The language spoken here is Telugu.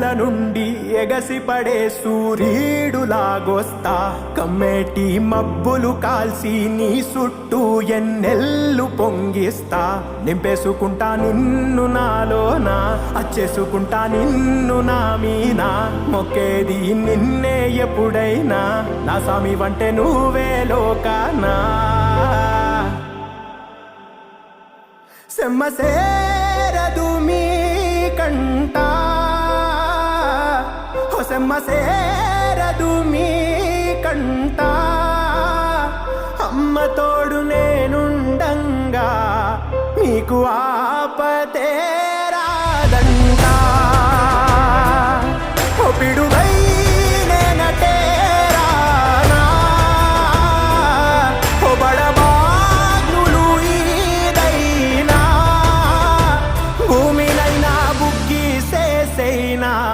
కొండల నుండి ఎగసిపడే సూర్యుడులాగొస్తా కమ్మేటి మబ్బులు కాల్సి నీ చుట్టూ ఎన్నెల్లు పొంగిస్తా నింపేసుకుంటా నిన్ను నాలోనా అచ్చేసుకుంటా నిన్ను నా మీనా మొక్కేది నిన్నే ఎప్పుడైనా నా స్వామి వంటే నువ్వే లోకానా సెమ్మసేరదు మీ కంట సెమ్మసేరదు మీ కంట అమ్మ తోడు నేనుండంగా మీకు ఆపతే రాదంట